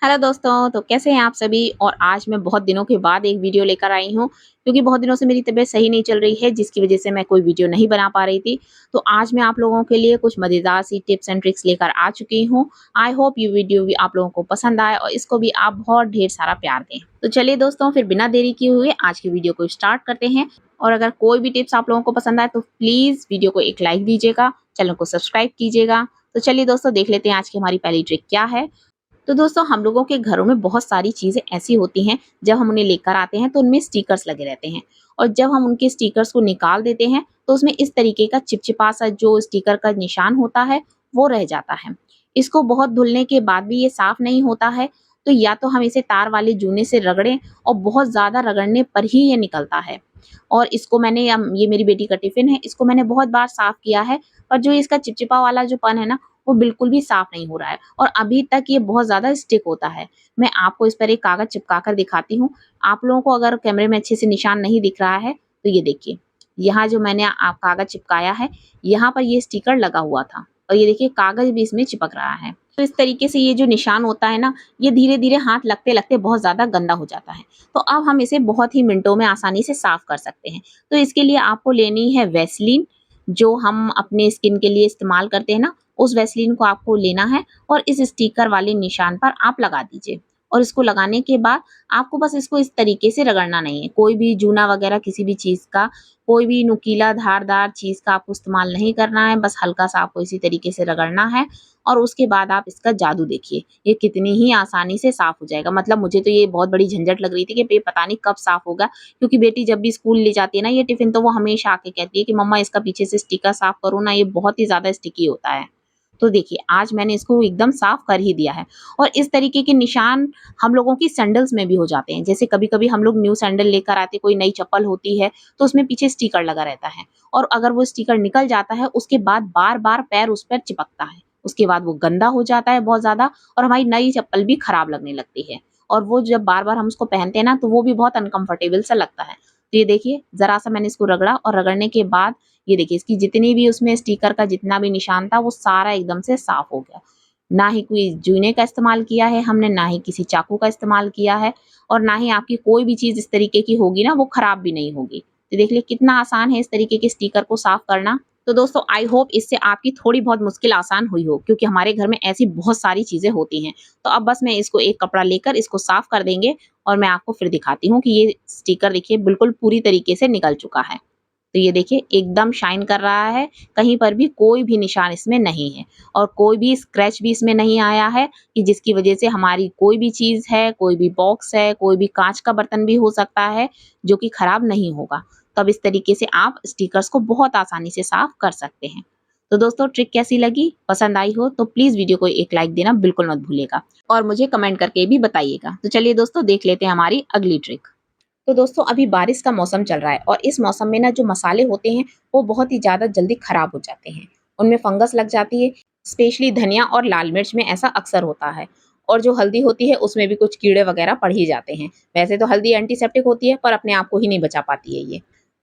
Hello दोस्तों, तो कैसे हैं आप सभी। और आज मैं बहुत दिनों के बाद एक वीडियो लेकर आई हूँ क्योंकि बहुत दिनों से मेरी तबीयत सही नहीं चल रही है, जिसकी वजह से मैं कोई वीडियो नहीं बना पा रही थी। तो आज मैं आप लोगों के लिए कुछ मज़ेदार सी टिप्स एंड ट्रिक्स लेकर आ चुकी हूँ। आई होप ये वीडियो भी आप लोगों को पसंद आए और इसको भी आप बहुत ढेर सारा प्यार दें। तो चलिए दोस्तों, फिर बिना देरी किए हुए आज की वीडियो को स्टार्ट करते हैं। और अगर कोई भी टिप्स आप लोगों को पसंद आए तो प्लीज़ वीडियो को एक लाइक दीजिएगा, चैनल को सब्सक्राइब कीजिएगा। तो चलिए दोस्तों, देख लेते हैं आज की हमारी पहली ट्रिक क्या है। तो दोस्तों, हम लोगों के घरों में बहुत सारी चीज़ें ऐसी होती हैं, जब हम उन्हें लेकर आते हैं तो उनमें स्टिकर्स लगे रहते हैं। और जब हम उनके स्टिकर्स को निकाल देते हैं तो उसमें इस तरीके का चिपचिपा सा जो स्टिकर का निशान होता है वो रह जाता है। इसको बहुत धुलने के बाद भी ये साफ नहीं होता है। तो या तो हम इसे तार वाले जूने से रगड़ें, और बहुत ज़्यादा रगड़ने पर ही ये निकलता है। और इसको मैंने ये मेरी बेटी का टिफ़िन है, इसको मैंने बहुत बार साफ किया है, पर जो इसका चिपचिपा वाला जो पन है ना, वो बिल्कुल भी साफ नहीं हो रहा है और अभी तक ये बहुत ज़्यादा स्टिक होता है। मैं आपको इस पर एक कागज़ चिपका कर दिखाती हूँ। आप लोगों को अगर कैमरे में अच्छे से निशान नहीं दिख रहा है तो ये देखिए, यहाँ जो मैंने कागज़ चिपकाया है, यहाँ पर ये स्टिकर लगा हुआ था और ये देखिए कागज़ भी इसमें चिपक रहा है। तो इस तरीके से ये जो निशान होता है ना, ये धीरे-धीरे हाथ लगते-लगते बहुत ज़्यादा गंदा हो जाता है। तो अब हम इसे बहुत ही मिनटों में आसानी से साफ कर सकते हैं। तो इसके लिए आपको लेनी है वैसलीन, जो हम अपने स्किन के लिए इस्तेमाल करते हैं ना, उस वैसलीन को आपको लेना है और इस स्टिकर वाले निशान पर आप लगा दीजिए। और इसको लगाने के बाद आपको बस इसको इस तरीके से रगड़ना नहीं है। कोई भी जूना वगैरह किसी भी चीज़ का, कोई भी नुकीला धारदार चीज़ का आपको इस्तेमाल नहीं करना है। बस हल्का-सा आपको इसी तरीके से रगड़ना है और उसके बाद आप इसका जादू देखिए, ये कितनी ही आसानी से साफ हो जाएगा। मतलब मुझे तो ये बहुत बड़ी झंझट लग रही थी कि ये पता नहीं कब साफ होगा, क्योंकि बेटी जब भी स्कूल ले जाती है ना ये टिफ़िन, तो वो हमेशा आके कहती है कि मम्मा इसका पीछे से स्टिकर साफ करो ना, ये बहुत ही ज़्यादा स्टिकी होता है। तो देखिए, आज मैंने इसको एकदम साफ कर ही दिया है। और इस तरीके के निशान हम लोगों की सैंडल्स में भी हो जाते हैं। जैसे कभी-कभी हम लोग न्यू सैंडल लेकर आते, कोई नई चप्पल होती है, तो उसमें पीछे स्टिकर लगा रहता है और अगर वो स्टिकर निकल जाता है, उसके बाद बार-बार पैर उस पर चिपकता है। उसके बाद वो गंदा हो जाता है बहुत ज़्यादा और हमारी नई चप्पल भी खराब लगने लगती है। और वो जब बार-बार हम उसको पहनते हैं ना, तो वो भी बहुत अनकम्फर्टेबल सा लगता है। तो ये देखिए, ज़रा-सा मैंने इसको रगड़ा और रगड़ने के बाद ये देखिए, इसकी जितनी भी उसमें स्टिकर का जितना भी निशान था वो सारा एकदम से साफ हो गया। ना ही कोई जूने का इस्तेमाल किया है हमने, ना ही किसी चाकू का इस्तेमाल किया है और ना ही आपकी कोई भी चीज़ इस तरीके की होगी ना, वो खराब भी नहीं होगी। तो देख लिए कितना आसान है इस तरीके के स्टिकर को साफ करना। तो दोस्तों, आई होप इससे आपकी थोड़ी बहुत मुश्किल आसान हुई हो, क्योंकि हमारे घर में ऐसी बहुत सारी चीज़ें होती हैं। तो अब बस मैं इसको एक कपड़ा लेकर इसको साफ कर देंगे और मैं आपको फिर दिखाती हूँ कि ये स्टिकर देखिए बिल्कुल पूरी तरीके से निकल चुका है। तो ये देखिए एकदम शाइन कर रहा है, कहीं पर भी कोई भी निशान इसमें नहीं है और कोई भी स्क्रैच भी इसमें नहीं आया है कि जिसकी वजह से हमारी कोई भी चीज़ है, कोई भी बॉक्स है, कोई भी काँच का बर्तन भी हो सकता है जो कि खराब नहीं होगा। तब इस तरीके से आप स्टिकर्स को बहुत आसानी से साफ कर सकते हैं। तो दोस्तों, ट्रिक कैसी लगी? पसंद आई हो तो प्लीज़ वीडियो को एक लाइक देना बिल्कुल मत भूलिएगा और मुझे कमेंट करके भी बताइएगा। तो चलिए दोस्तों, देख लेते हैं हमारी अगली ट्रिक। तो दोस्तों, अभी बारिश का मौसम चल रहा है और इस मौसम में ना जो मसाले होते हैं वो बहुत ही ज़्यादा जल्दी खराब हो जाते हैं। उनमें फंगस लग जाती है, स्पेशली धनिया और लाल मिर्च में ऐसा अक्सर होता है। और जो हल्दी होती है उसमें भी कुछ कीड़े वगैरह पड़ ही जाते हैं। वैसे तो हल्दी एंटीसेप्टिक होती है, पर अपने आप को ही नहीं बचा पाती है ये।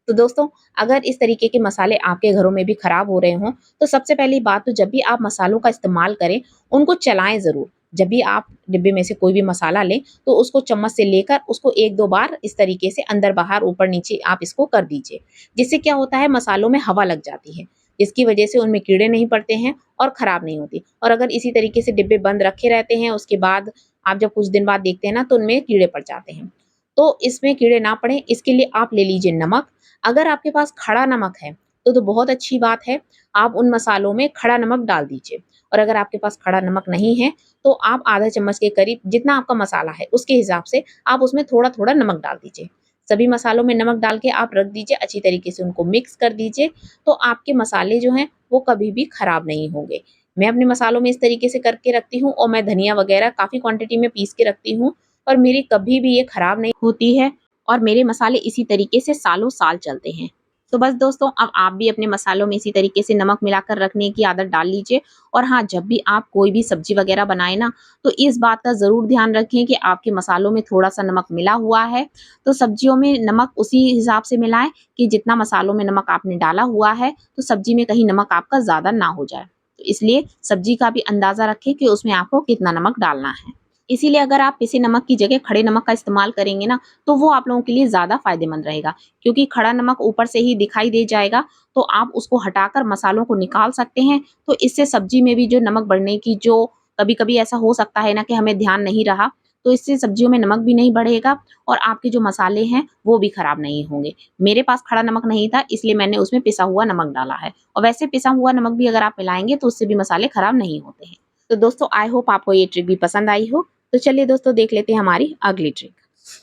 तो दोस्तों, अगर इस तरीके के मसाले आपके घरों में भी खराब हो रहे हों, तो सबसे पहली बात तो जब भी आप मसालों का इस्तेमाल करें, उनको चलाएँ ज़रूर। जब भी आप डिब्बे में से कोई भी मसाला लें, तो उसको चम्मच से लेकर उसको 1-2 बार इस तरीके से अंदर-बाहर, ऊपर-नीचे आप इसको कर दीजिए। जिससे क्या होता है, मसालों में हवा लग जाती है, जिसकी वजह से उनमें कीड़े नहीं पड़ते हैं और खराब नहीं होती। और अगर इसी तरीके से डिब्बे बंद रखे रहते हैं, उसके बाद आप जब कुछ दिन बाद देखते हैं ना, तो उनमें कीड़े पड़ जाते हैं। तो इसमें कीड़े ना पड़ें, इसके लिए आप ले लीजिए नमक। अगर आपके पास खड़ा नमक है, तो बहुत अच्छी बात है, आप उन मसालों में खड़ा नमक डाल दीजिए। और अगर आपके पास खड़ा नमक नहीं है, तो आप आधा चम्मच के करीब, जितना आपका मसाला है उसके हिसाब से आप उसमें थोड़ा-थोड़ा नमक डाल दीजिए। सभी मसालों में नमक डाल के आप रख दीजिए, अच्छी तरीके से उनको मिक्स कर दीजिए, तो आपके मसाले जो हैं वो कभी भी खराब नहीं होंगे। मैं अपने मसालों में इस तरीके से करके रखती हूँ और मैं धनिया वगैरह काफ़ी क्वांटिटी में पीस के रखती हूँ और मेरी कभी भी ये खराब नहीं होती है और मेरे मसाले इसी तरीके से सालों-साल चलते हैं। तो बस दोस्तों, अब आप भी अपने मसालों में इसी तरीके से नमक मिलाकर रखने की आदत डाल लीजिए। और हाँ, जब भी आप कोई भी सब्जी वगैरह बनाएँ ना, तो इस बात का ज़रूर ध्यान रखें कि आपके मसालों में थोड़ा-सा नमक मिला हुआ है, तो सब्जियों में नमक उसी हिसाब से मिलाएँ कि जितना मसालों में नमक आपने डाला हुआ है, तो सब्जी में कहीं नमक आपका ज़्यादा ना हो जाए। तो इसलिए सब्जी का भी अंदाज़ा रखें कि उसमें आपको कितना नमक डालना है। इसीलिए अगर आप पिसे नमक की जगह खड़े नमक का इस्तेमाल करेंगे ना, तो वो आप लोगों के लिए ज़्यादा फ़ायदेमंद रहेगा। क्योंकि खड़ा नमक ऊपर से ही दिखाई दे जाएगा, तो आप उसको हटाकर मसालों को निकाल सकते हैं। तो इससे सब्ज़ी में भी जो नमक बढ़ने की जो कभी-कभी ऐसा हो सकता है ना कि हमें ध्यान नहीं रहा, तो इससे सब्जियों में नमक भी नहीं बढ़ेगा और आपके जो मसाले हैं, वो भी खराब नहीं होंगे। मेरे पास खड़ा नमक नहीं था, इसलिए मैंने उसमें पिसा हुआ नमक डाला है और वैसे पिसा हुआ नमक भी अगर आप मिलाएँगे, तो उससे भी मसाले खराब नहीं होते हैं। तो दोस्तों आई होप आपको ये ट्रिक भी पसंद आई हो। तो चलिए दोस्तों देख लेते हैं हमारी अगली ट्रिक।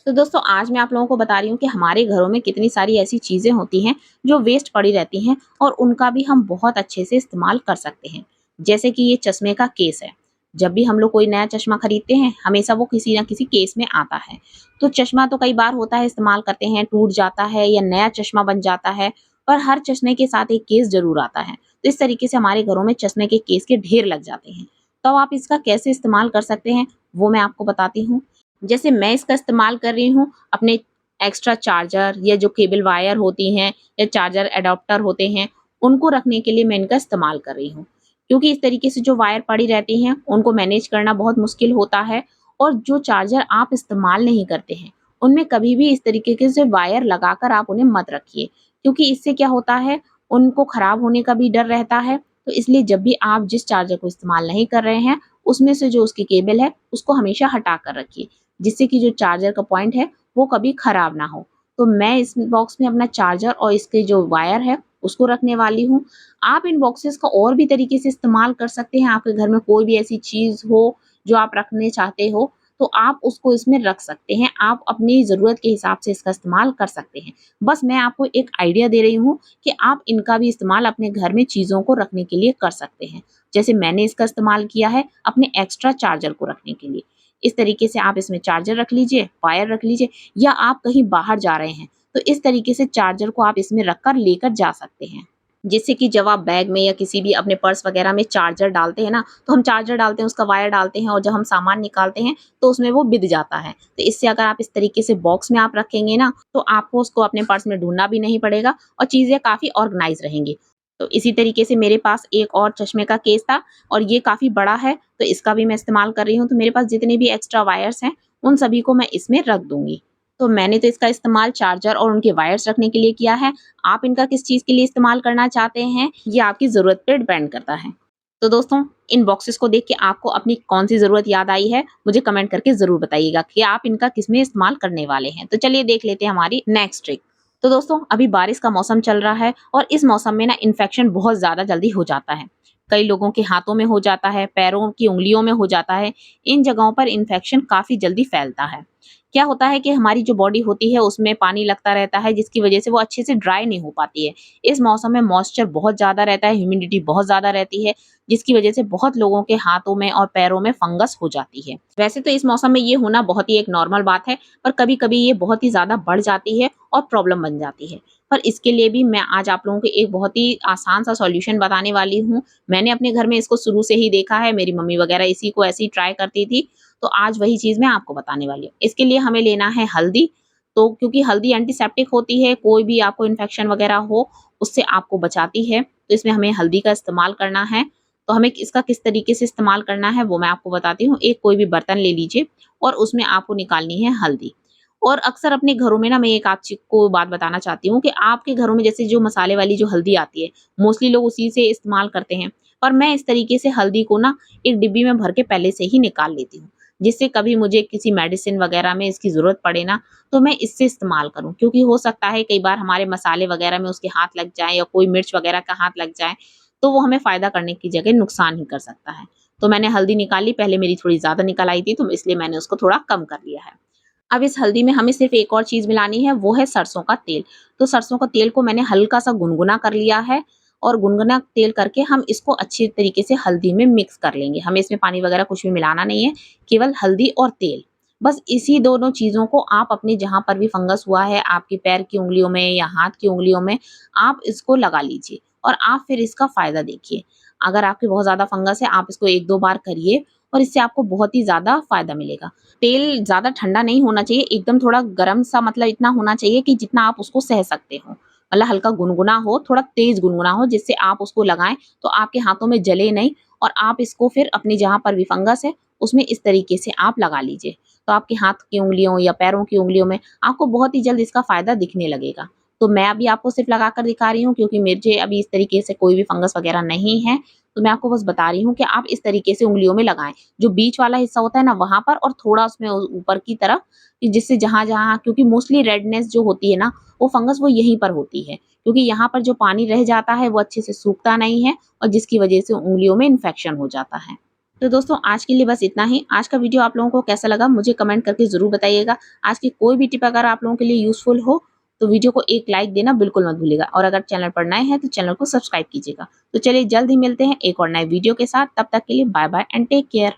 तो दोस्तों आज मैं आप लोगों को बता रही हूँ कि हमारे घरों में कितनी सारी ऐसी चीज़ें होती हैं जो वेस्ट पड़ी रहती हैं और उनका भी हम बहुत अच्छे से इस्तेमाल कर सकते हैं। जैसे कि ये चश्मे का केस है। जब भी हम लोग कोई नया चश्मा खरीदते हैं, हमेशा वो किसी ना किसी केस में आता है। तो चश्मा तो कई बार होता है इस्तेमाल करते हैं, टूट जाता है या नया चश्मा बन जाता है, पर हर चश्मे के साथ एक केस ज़रूर आता है। तो इस तरीके से हमारे घरों में चश्मे के केस के ढेर लग जाते हैं। तो आप इसका कैसे इस्तेमाल कर सकते हैं, वो मैं आपको बताती हूँ। जैसे मैं इसका इस्तेमाल कर रही हूँ अपने एक्स्ट्रा चार्जर या जो केबल वायर होती हैं या चार्जर एडाप्टर होते हैं, उनको रखने के लिए मैं इनका इस्तेमाल कर रही हूँ। क्योंकि इस तरीके से जो वायर पड़ी रहती हैं, उनको मैनेज करना बहुत मुश्किल होता है और जो चार्जर आप इस्तेमाल नहीं करते हैं, उनमें कभी भी इस तरीके के से वायर लगाकर आप उन्हें मत रखिए। क्योंकि इससे क्या होता है, उनको खराब होने का भी डर रहता है। तो इसलिए जब भी आप जिस चार्जर को इस्तेमाल नहीं कर रहे हैं, उसमें से जो उसकी केबल है, उसको हमेशा हटा कर रखिए, जिससे कि जो चार्जर का पॉइंट है, वो कभी खराब ना हो। तो मैं इस बॉक्स में अपना चार्जर और इसके जो वायर है, उसको रखने वाली हूँ। आप इन बॉक्सेस का और भी तरीके से इस्तेमाल कर सकते हैं। आपके घर में कोई भी ऐसी चीज़ हो, जो आप रखने चाहते हो, तो आप उसको इसमें रख सकते हैं। आप अपनी ज़रूरत के हिसाब से इसका इस्तेमाल कर सकते हैं। बस मैं आपको एक आइडिया दे रही हूँ कि आप इनका भी इस्तेमाल अपने घर में चीज़ों को रखने के लिए कर सकते हैं। जैसे मैंने इसका इस्तेमाल किया है अपने एक्स्ट्रा चार्जर को रखने के लिए। इस तरीके से आप इसमें चार्जर रख लीजिए, वायर रख लीजिए या आप कहीं बाहर जा रहे हैं, तो इस तरीके से चार्जर को आप इसमें रखकर लेकर जा सकते हैं। जिससे कि जब आप बैग में या किसी भी अपने पर्स वगैरह में चार्जर डालते हैं ना, तो हम चार्जर डालते हैं, उसका वायर डालते हैं और जब हम सामान निकालते हैं, तो उसमें वो बिध जाता है। तो इससे अगर आप इस तरीके से बॉक्स में आप रखेंगे ना, तो आपको उसको अपने पर्स में ढूँढना भी नहीं पड़ेगा और चीज़ें काफ़ी ऑर्गनाइज़ रहेंगी। तो इसी तरीके से मेरे पास एक और चश्मे का केस था और ये काफ़ी बड़ा है, तो इसका भी मैं इस्तेमाल कर रही हूँ। तो मेरे पास जितने भी एक्स्ट्रा वायर्स हैं, उन सभी को मैं इसमें रख दूँगी। तो मैंने तो इसका इस्तेमाल चार्जर और उनके वायर्स रखने के लिए किया है। आप इनका किस चीज़ के लिए इस्तेमाल करना चाहते हैं, ये आपकी ज़रूरत पे डिपेंड करता है। तो दोस्तों, इन बॉक्सेस को देख के आपको अपनी कौन-सी ज़रूरत याद आई है, मुझे कमेंट करके ज़रूर बताइएगा कि आप इनका किसमें इस्तेमाल करने वाले हैं। तो चलिए देख लेते हैं हमारी नेक्स्ट ट्रिक। तो दोस्तों, अभी बारिश का मौसम चल रहा है और इस मौसम में ना इन्फेक्शन बहुत ज़्यादा जल्दी हो जाता है। कई लोगों के हाथों में हो जाता है, पैरों की उँगलियों में हो जाता है। इन जगहों पर इन्फेक्शन काफ़ी जल्दी फैलता है। क्या होता है कि हमारी जो बॉडी होती है उसमें पानी लगता रहता है जिसकी वजह से वो अच्छे से ड्राई नहीं हो पाती है। इस मौसम में मॉइस्चर बहुत ज़्यादा रहता है, ह्यूमिडिटी बहुत ज़्यादा रहती है, जिसकी वजह से बहुत लोगों के हाथों में और पैरों में फंगस हो जाती है। वैसे तो इस मौसम में ये होना बहुत ही एक नॉर्मल बात है, पर कभी-कभी ये बहुत ही ज़्यादा बढ़ जाती है और प्रॉब्लम बन जाती है। पर इसके लिए भी मैं आज आप लोगों को एक बहुत ही आसान सा सॉल्यूशन बताने वाली हूँ। मैंने अपने घर में इसको शुरू से ही देखा है, मेरी मम्मी वगैरह इसी को ऐसे ही ट्राई करती थी, तो आज वही चीज़ मैं आपको बताने वाली हूँ। इसके लिए हमें लेना है हल्दी, तो क्योंकि हल्दी एंटीसेप्टिक होती है, कोई भी आपको इन्फेक्शन वगैरह हो, उससे आपको बचाती है, तो इसमें हमें हल्दी का इस्तेमाल करना है। तो हमें इसका किस तरीके से इस्तेमाल करना है, वो मैं आपको बताती हूँ। एक कोई भी बर्तन ले लीजिए और उसमें आपको निकालनी है हल्दी। और अक्सर अपने घरों में ना मैं एक आपको बात बताना चाहती हूँ कि आपके घरों में जैसे जो मसाले वाली जो हल्दी आती है, मोस्टली लोग उसी से इस्तेमाल करते हैं। पर मैं इस तरीके से हल्दी को ना एक डिब्बी में भर के पहले से ही निकाल लेती हूँ। जिससे कभी मुझे किसी मेडिसिन वगैरह में इसकी ज़रूरत पड़े ना, तो मैं इससे इस्तेमाल करूँ। क्योंकि हो सकता है कई बार हमारे मसाले वगैरह में उसके हाथ लग जाए या कोई मिर्च वगैरह का हाथ लग जाए, तो वो हमें फ़ायदा करने की जगह नुकसान ही कर सकता है। तो मैंने हल्दी निकाली, पहले मेरी थोड़ी ज़्यादा निकल आई थी, तो इसलिए मैंने उसको थोड़ा कम कर लिया है। अब इस हल्दी में हमें सिर्फ़ एक और चीज़ मिलानी है, वो है सरसों का तेल। तो सरसों का तेल को मैंने हल्का-सा गुनगुना कर लिया है और गुनगुना तेल करके हम इसको अच्छी तरीके से हल्दी में मिक्स कर लेंगे। हमें इसमें पानी वगैरह कुछ भी मिलाना नहीं है, केवल हल्दी और तेल। बस इसी दोनों चीज़ों को आप अपने जहाँ पर भी फंगस हुआ है, आपके पैर की उँगलियों में या हाथ की उँगलियों में, आप इसको लगा लीजिए और आप फिर इसका फ़ायदा देखिए। अगर आपके बहुत ज़्यादा फंगस है, आप इसको 1-2 बार करिए और इससे आपको बहुत ही ज़्यादा फ़ायदा मिलेगा। तेल ज़्यादा ठंडा नहीं होना चाहिए, एकदम थोड़ा गरम-सा मतलब इतना होना चाहिए कि जितना आप उसको सह सकते हो। मतलब हल्का गुनगुना हो, थोड़ा तेज़ गुनगुना हो जिससे आप उसको लगाएँ तो आपके हाथों में जले नहीं और आप इसको फिर अपनी जहाँ पर भी फंगस है उसमें इस तरीके से आप लगा लीजिए। तो आपके हाथ की उंगलियों या पैरों की उंगलियों में आपको बहुत ही जल्द इसका फ़ायदा दिखने लगेगा। तो मैं अभी आपको सिर्फ़ लगाकर दिखा रही हूँ क्योंकि मुझे अभी इस तरीके से कोई भी फंगस वग़ैरह नहीं है, तो मैं आपको बस बता रही हूँ कि आप इस तरीके से उंगलियों में लगाएँ। जो बीच वाला हिस्सा होता है ना वहाँ पर और थोड़ा उसमें ऊपर की तरफ कि जिससे जहाँ-जहाँ क्योंकि मोस्टली रेडनेस जो होती है ना, वो फंगस वो यहीं पर होती है। क्योंकि यहाँ पर जो पानी रह जाता है वो अच्छे से सूखता नहीं है और जिसकी वज़ह से उंगलियों में इन्फेक्शन हो जाता है। तो दोस्तों आज के लिए बस इतना ही। आज का वीडियो आप लोगों को कैसा लगा मुझे कमेंट करके ज़रूर बताइएगा। आज की कोई भी टिप अगर आप लोगों के लिए यूज़फुल हो तो वीडियो को एक लाइक देना बिल्कुल मत भूलिएगा और अगर चैनल पर नए हैं तो चैनल को सब्सक्राइब कीजिएगा। तो चलिए जल्द ही मिलते हैं एक और नए वीडियो के साथ। तब तक के लिए bye bye and take care.